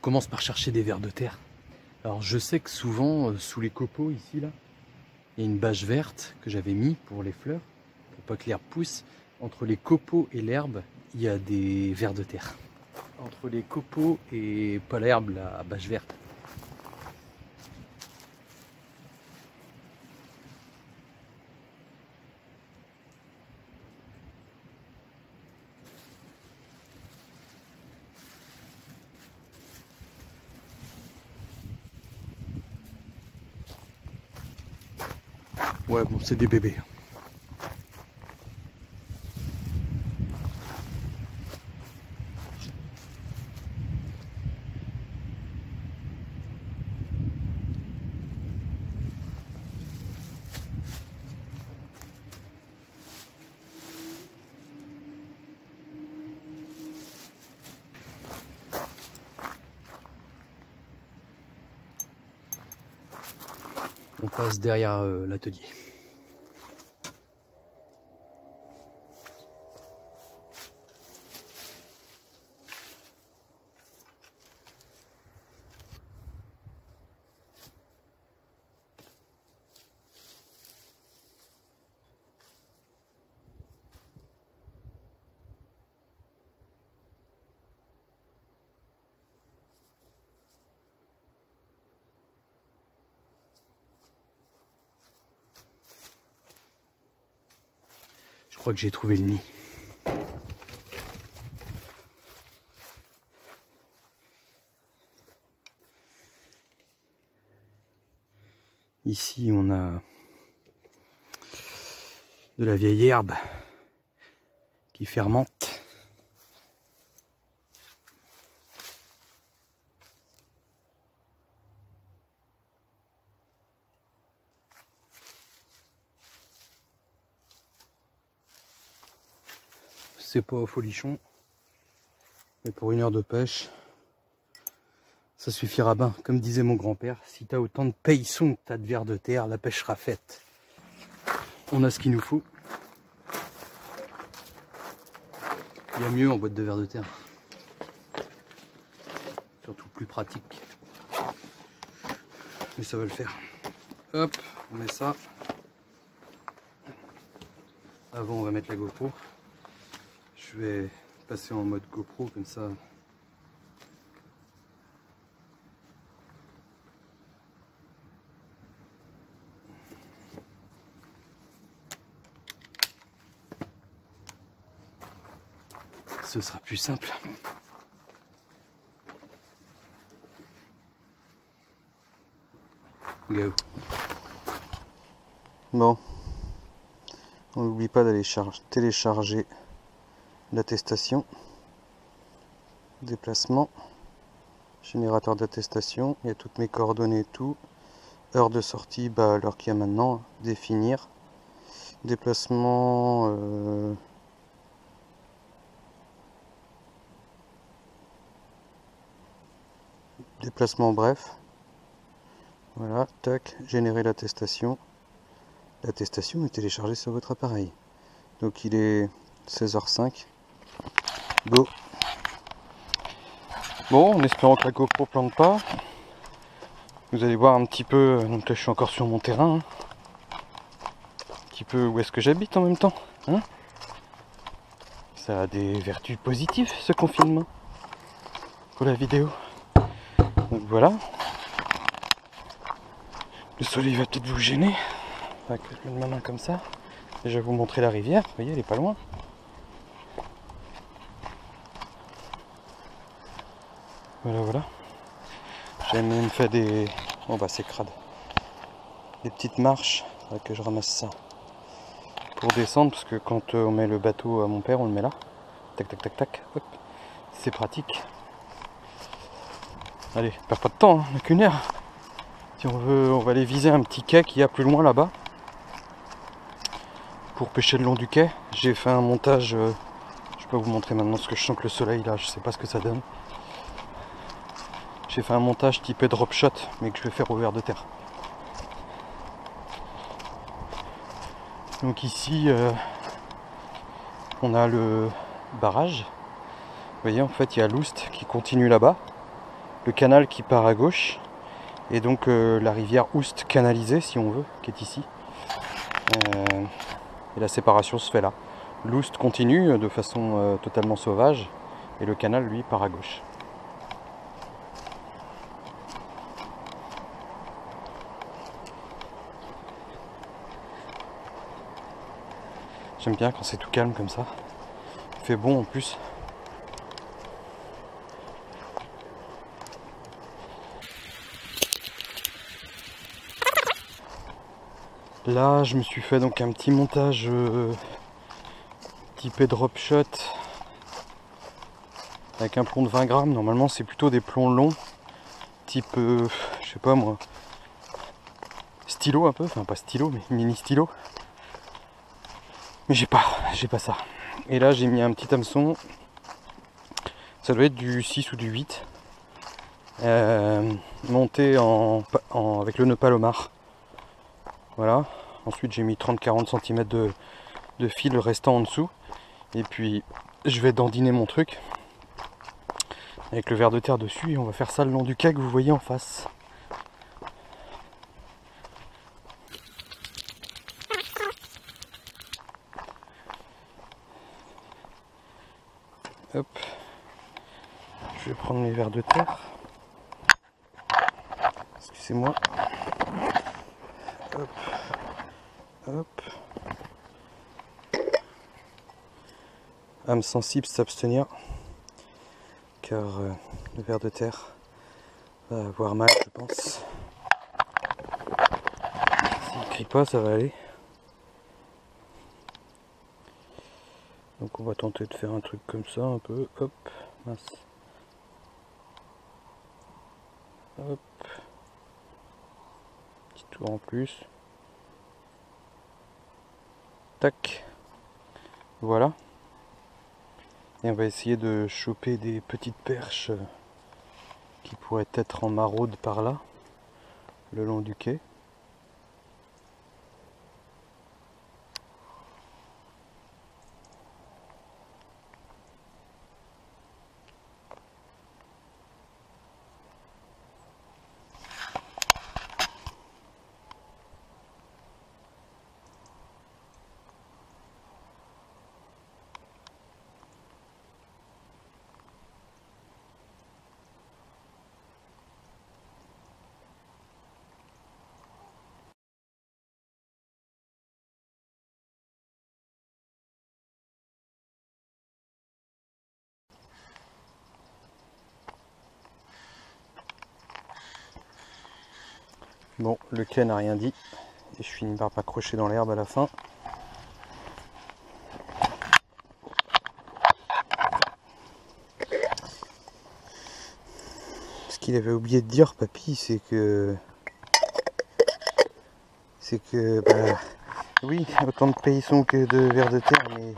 commence par chercher des vers de terre. Alors je sais que souvent, sous les copeaux ici, là, il y a une bâche verte que j'avais mis pour les fleurs, pour pas que l'herbe pousse. Entre les copeaux et l'herbe, il y a des vers de terre. Entre les copeaux et pas l'herbe, la bâche verte. Ouais, bon, c'est des bébés. On passe derrière l'atelier. Je crois que j'ai trouvé le nid. Ici, on a de la vieille herbe qui fermente. C'est pas au folichon, mais pour une heure de pêche, ça suffira bien. Comme disait mon grand-père, si tu as autant de paillissons que tu as de vers de terre, la pêche sera faite. On a ce qu'il nous faut. Il y a mieux en boîte de vers de terre. Surtout plus pratique. Mais ça va le faire. Hop, on met ça. Avant, on va mettre la GoPro. Je vais passer en mode GoPro comme ça. Ce sera plus simple. Go. Bon, on n'oublie pas d'aller télécharger l'attestation, déplacement, générateur d'attestation, il y a toutes mes coordonnées et tout, heure de sortie, bah l'heure qu'il y a maintenant, définir, déplacement, déplacement bref, voilà, tac, générer l'attestation, l'attestation est téléchargée sur votre appareil, donc il est 16h05. Go. Bon, en espérant que la GoPro plante pas. Vous allez voir un petit peu, donc là je suis encore sur mon terrain. Hein. Un petit peu où est-ce que j'habite en même temps. Hein. Ça a des vertus positives ce confinement. Pour la vidéo. Donc voilà. Le soleil va peut-être vous gêner. Avec ma main comme ça. Et je vais vous montrer la rivière. Vous voyez, elle est pas loin. Voilà, voilà. J'ai même fait des... Oh bah c'est crade. Des petites marches. Il faudrait que je ramasse ça. Pour descendre, parce que quand on met le bateau à mon père, on le met là. Tac, tac, tac, tac. C'est pratique. Allez, perds pas de temps, hein, on n'a qu'une heure. Si on veut, on va aller viser un petit quai qu'il y a plus loin là-bas. Pour pêcher le long du quai. J'ai fait un montage... je peux vous montrer maintenant ce que je sens que le soleil là, je sais pas ce que ça donne. J'ai fait un montage typé drop shot, mais que je vais faire au vers de terre. Donc ici, on a le barrage. Vous voyez, en fait, il y a l'Oust qui continue là-bas. le canal qui part à gauche et donc la rivière Oust canalisée si on veut, qui est ici. Et la séparation se fait là. L'Oust continue de façon totalement sauvage et le canal lui part à gauche. J'aime bien quand c'est tout calme comme ça. Il fait bon en plus. Là, je me suis fait donc un petit montage typé drop shot avec un plomb de 20 grammes. Normalement, c'est plutôt des plombs longs, type, je sais pas moi, stylo un peu, enfin pas stylo, mais mini stylo. Mais j'ai pas ça. Et là, j'ai mis un petit hameçon. Ça doit être du 6 ou du 8. Monté avec le nœud palomar. Voilà. Ensuite, j'ai mis 30-40 cm de fil restant en dessous. Et puis, je vais dandiner mon truc avec le ver de terre dessus. Et on va faire ça le long du quai que vous voyez en face. Hop. Je vais prendre mes vers de terre. Excusez-moi. Hop. Hop. Âme sensible, s'abstenir. Car le ver de terre va avoir mal, je pense. S'il crie pas, ça va aller. Donc on va tenter de faire un truc comme ça, un peu. Hop. Mince. Hop. Petit tour en plus. Tac. Voilà. Et on va essayer de choper des petites perches qui pourraient être en maraude par là, le long du quai. Bon, le quai n'a rien dit et je finis par m'accrocher dans l'herbe à la fin. Ce qu'il avait oublié de dire, papy, c'est que bah oui, autant de paillissons que de vers de terre, mais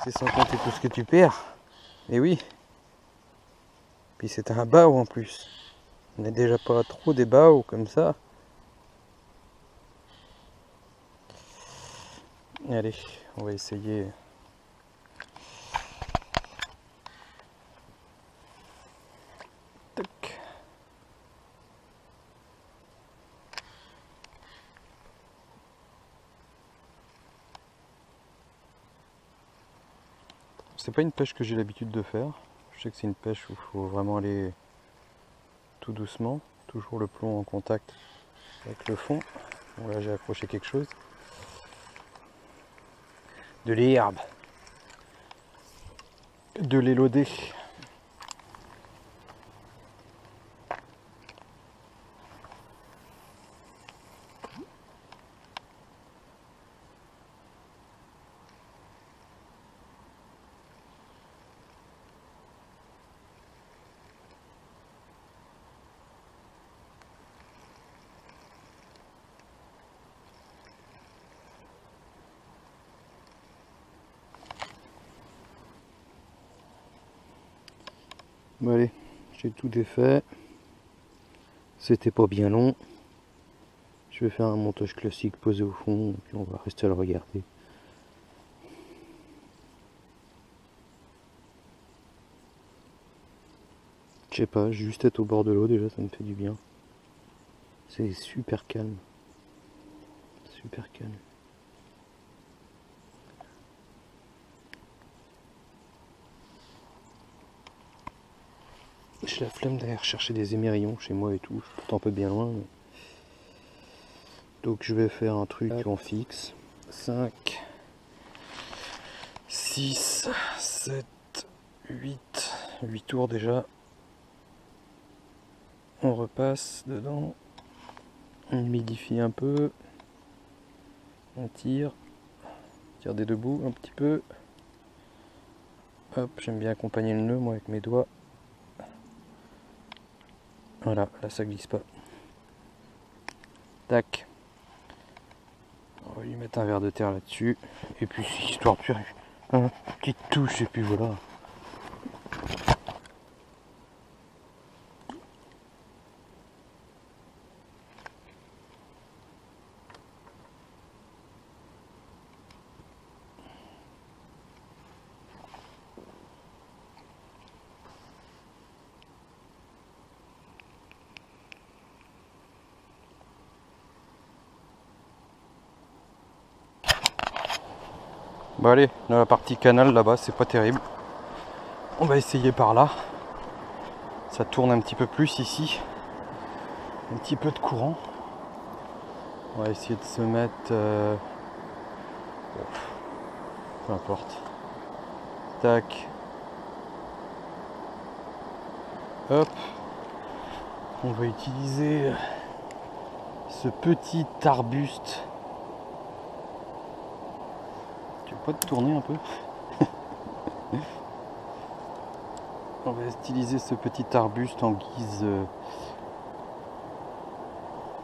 c'est sans compter tout ce que tu perds. Et oui. Puis c'est un bao en plus. On n'est déjà pas trop des baos comme ça. Allez, on va essayer. Tac. C'est pas une pêche que j'ai l'habitude de faire. Je sais que c'est une pêche où il faut vraiment aller tout doucement. Toujours le plomb en contact avec le fond. Bon, là j'ai accroché quelque chose. De l'herbe. De l'élodé. Bon allez, j'ai tout défait. C'était pas bien long. Je vais faire un montage classique posé au fond, puis on va rester à le regarder. Je sais pas, juste être au bord de l'eau déjà ça me fait du bien. C'est super calme. Super calme. J'ai la flemme d'aller chercher des émerillons chez moi et tout, je suis pourtant un peu bien loin. Mais... donc je vais faire un truc en fixe. 5, 6, 7, 8 tours déjà. On repasse dedans. On humidifie un peu. On tire des deux bouts un petit peu. Hop, j'aime bien accompagner le nœud moi avec mes doigts. Voilà, là ça glisse pas. Tac. On va lui mettre un verre de terre là-dessus. Et puis histoire de faire une petite touche et puis voilà. Bon allez, dans la partie canal là-bas, c'est pas terrible. On va essayer par là. Ça tourne un petit peu plus ici. Un petit peu de courant. On va essayer de se mettre... peu importe. Tac. Hop. On va utiliser ce petit arbuste. Tu veux pas te tourner un peu? On va utiliser ce petit arbuste en guise...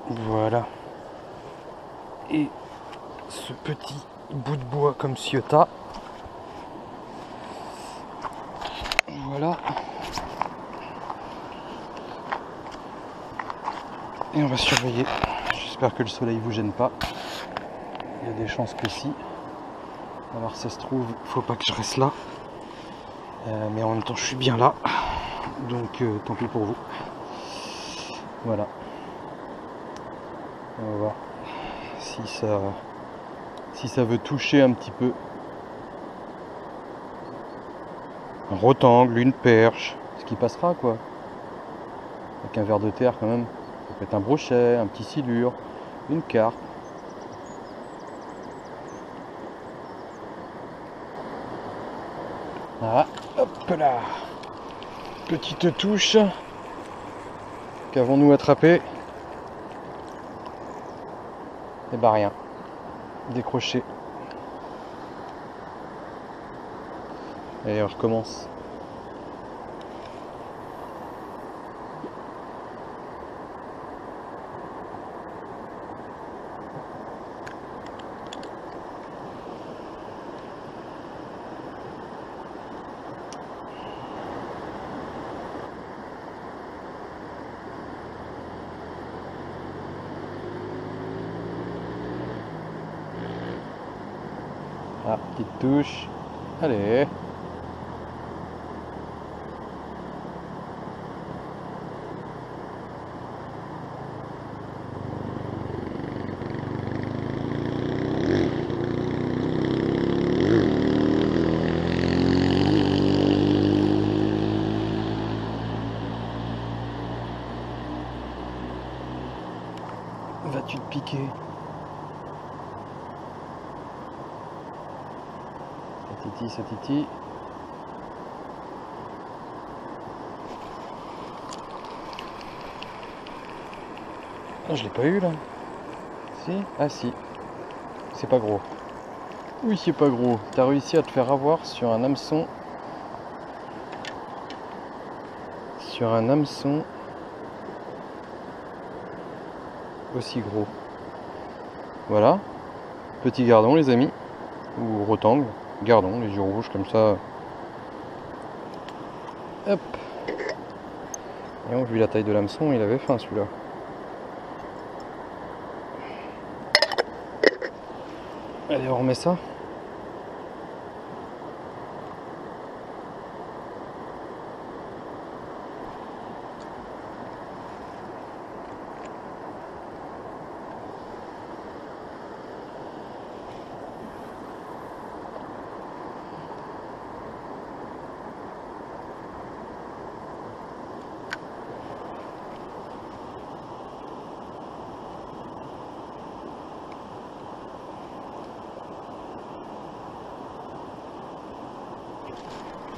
voilà. Et ce petit bout de bois comme ciota. Voilà. Et on va surveiller. J'espère que le soleil vous gêne pas. Il y a des chances que si. Alors ça se trouve, faut pas que je reste là. Mais en même temps je suis bien là. Donc tant pis pour vous. Voilà. On va voir si ça veut toucher un petit peu. Un rectangle, une perche, ce qui passera quoi. Avec un verre de terre quand même. Ça peut être un brochet, un petit silure, une carpe. Voilà, hop là. Petite touche. Qu'avons-nous attrapé? Et bah rien. Décroché. Allez, on recommence. Ah, petite touche. Allez. Vas-tu te piquer? Ça titille. Ah, je l'ai pas eu là. Si? Ah si. C'est pas gros. Oui, c'est pas gros. T'as réussi à te faire avoir sur un hameçon. Sur un hameçon aussi gros. Voilà. Petit gardon les amis. Ou rectangle. Gardons les yeux rouges comme ça. Hop. Et on vu la taille de l'hameçon, il avait faim celui-là. Allez, on remet ça.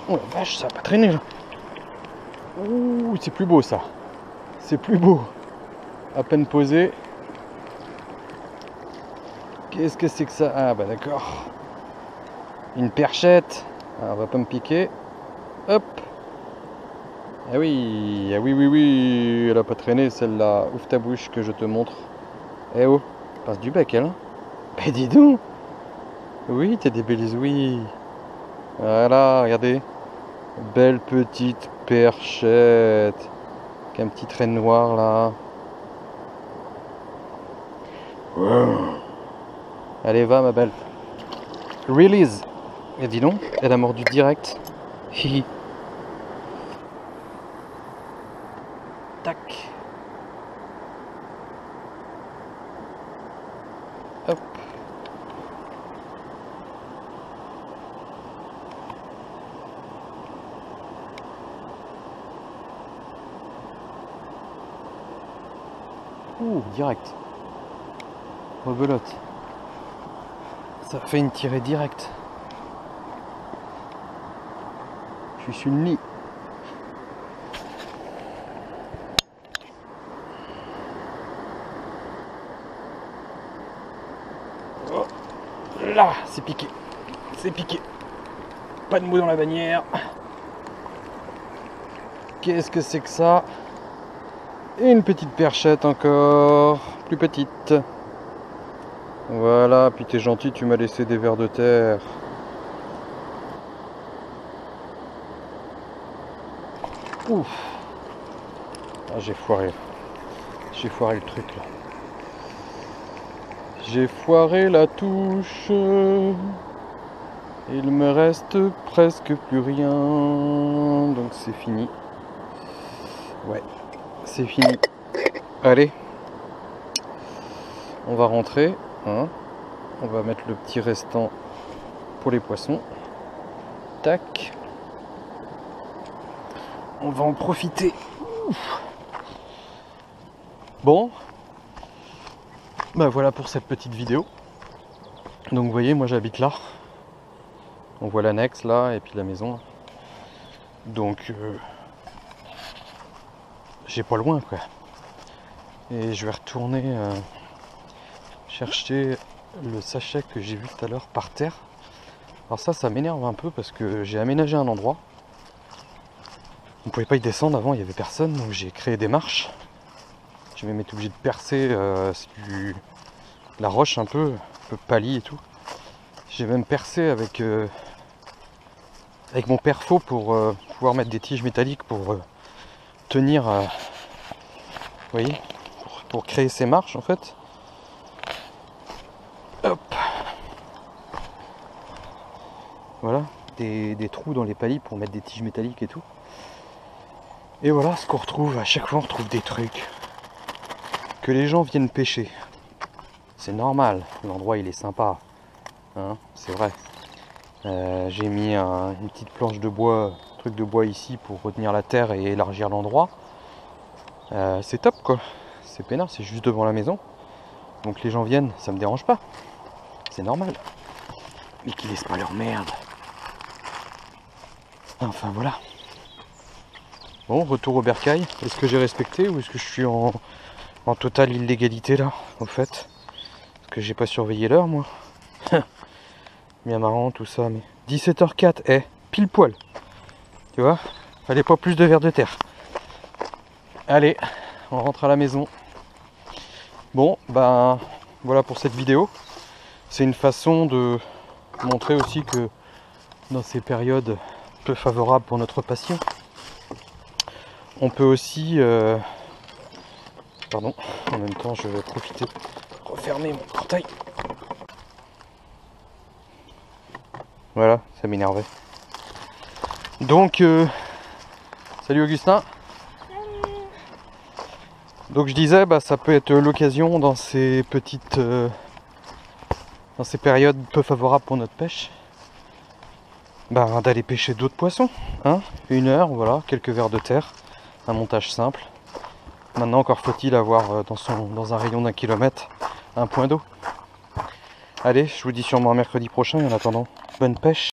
Oh la vache, ça va pas traîner là. Ouh, c'est plus beau ça. C'est plus beau. À peine posé. Qu'est-ce que c'est que ça? Ah bah d'accord. Une perchette. Ah, on va pas me piquer. Hop. Ah oui, oui. Elle a pas traîné celle-là. Ouvre ta bouche que je te montre. Eh oh, passe du bec elle. Hein. Bah dis donc. Oui, t'as des belles ouïes. Voilà, regardez. Belle petite perchette. Avec un petit trait noir là. Allez, va ma belle. Release. Et dis donc, elle a mordu direct. Hihi. Tac. Hop. Ouh, direct. Rebelote. Ça fait une tirée directe. Je suis le nid. Oh, là, c'est piqué. C'est piqué. Pas de mot dans la bannière. Qu'est-ce que c'est que ça? Et une petite perchette encore. Plus petite. Voilà, puis t'es gentil, tu m'as laissé des vers de terre. Ouf. Ah, j'ai foiré. J'ai foiré le truc là. J'ai foiré la touche. Il me reste presque plus rien. Donc c'est fini. Ouais, c'est fini. Allez. On va rentrer. Hein. On va mettre le petit restant pour les poissons. Tac. On va en profiter. Ouf. Bon. Bah voilà pour cette petite vidéo. Donc vous voyez, moi j'habite là. On voit l'annexe là et puis la maison. Donc j'ai pas loin quoi. Et je vais retourner chercher le sachet que j'ai vu tout à l'heure par terre. Alors ça m'énerve un peu parce que j'ai aménagé un endroit. On pouvait pas y descendre avant, il y avait personne, donc j'ai créé des marches. Je vais m'être obligé de percer la roche un peu pâlie et tout. J'ai même percé avec mon perfo pour pouvoir mettre des tiges métalliques pour tenir, vous voyez, pour créer ces marches en fait. Hop. Voilà, des trous dans les paliers pour mettre des tiges métalliques et tout. Et voilà ce qu'on retrouve, à chaque fois on retrouve des trucs. Que les gens viennent pêcher. C'est normal, l'endroit il est sympa. Hein, c'est vrai. J'ai mis une petite planche de bois, truc de bois ici pour retenir la terre et élargir l'endroit. C'est top quoi. C'est peinard, c'est juste devant la maison. Donc les gens viennent, ça me dérange pas. C'est normal. Mais qu'ils laissent pas leur merde. Enfin voilà. Bon, retour au bercail. Est-ce que j'ai respecté ou est-ce que je suis en totale illégalité là, au fait? Parce que j'ai pas surveillé l'heure moi. Bien marrant tout ça, mais 17h04, pile poil. Tu vois, fallait pas plus de vers de terre. Allez, on rentre à la maison. Bon, ben voilà pour cette vidéo. C'est une façon de montrer aussi que dans ces périodes peu favorables pour notre passion, on peut aussi... Pardon, en même temps je vais profiter de refermer mon portail. Voilà, ça m'énervait. Donc, salut Augustin. Salut. Donc je disais, bah, ça peut être l'occasion dans ces petites... dans ces périodes peu favorables pour notre pêche, bah, d'aller pêcher d'autres poissons. Hein, 1 heure, voilà, quelques vers de terre, un montage simple. Maintenant encore faut-il avoir dans un rayon d'1 kilomètre un point d'eau. Allez, je vous dis sûrement mercredi prochain, et en attendant, bonne pêche.